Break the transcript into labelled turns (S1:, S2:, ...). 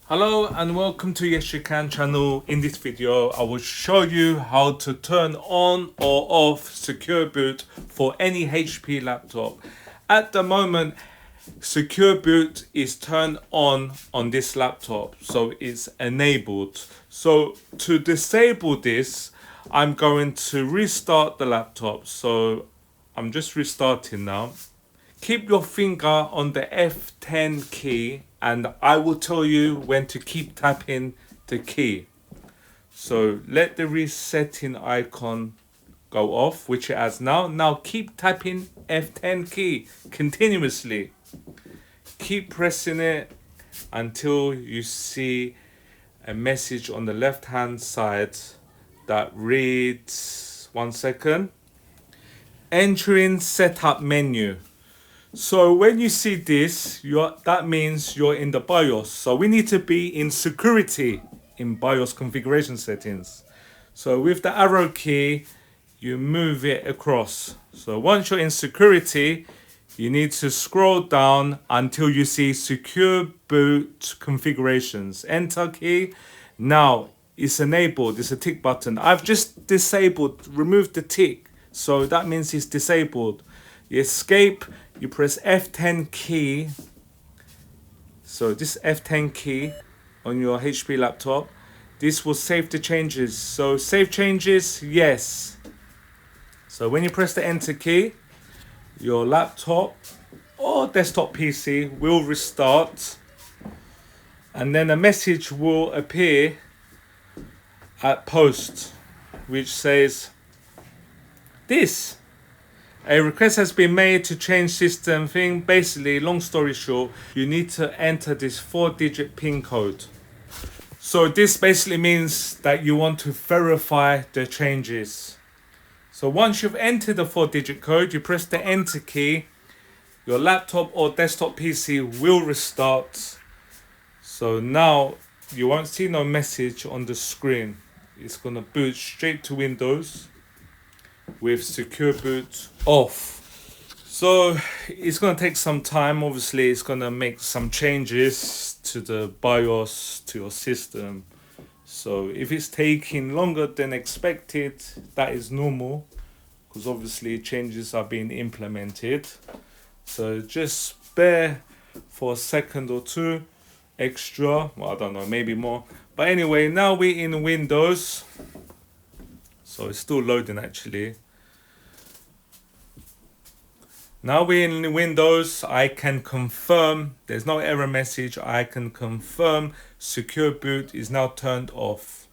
S1: Hello and welcome to Yes You Can channel. In this video I will show you how to turn on or off secure boot for any HP laptop. At the moment secure boot is turned on this laptop, so it's enabled. So to disable this I'm going to restart the laptop. So I'm just restarting now. Keep your finger on the F10 key and I will tell you when to keep tapping the key. So let the resetting icon go off, which it has now. Now keep tapping F10 key continuously. Keep pressing it until you see a message on the left hand side that reads, one second, entering setup menu. So when you see this, that means you're in the BIOS. So we need to be in security in BIOS configuration settings. So with the arrow key, you move it across. So once you're in security, you need to scroll down until you see secure boot configurations. Enter key. Now it's enabled. It's a tick button. I've just removed the tick. So that means it's disabled. You escape. You press F10 key. So this F10 key on your HP laptop, this will save the changes. So save changes, yes. So when you press the enter key, your laptop or desktop PC will restart, and then a message will appear at post which says this: a request has been made to change system thing. Basically, long story short, you need to enter this 4-digit PIN code. So this basically means that you want to verify the changes. So once you've entered the 4-digit code, you press the enter key. Your laptop or desktop PC will restart. So now you won't see no message on the screen. It's gonna boot straight to Windows with secure boot off. So it's going to take some time. Obviously it's going to make some changes to the BIOS, to your system. So if it's taking longer than expected, that is normal, because obviously changes are being implemented. So just bear for a second or two extra. Well, I don't know, maybe more. But anyway, now we're in Windows. So it's still loading actually. Now we're in Windows, I can confirm, there's no error message, I can confirm secure boot is now turned off.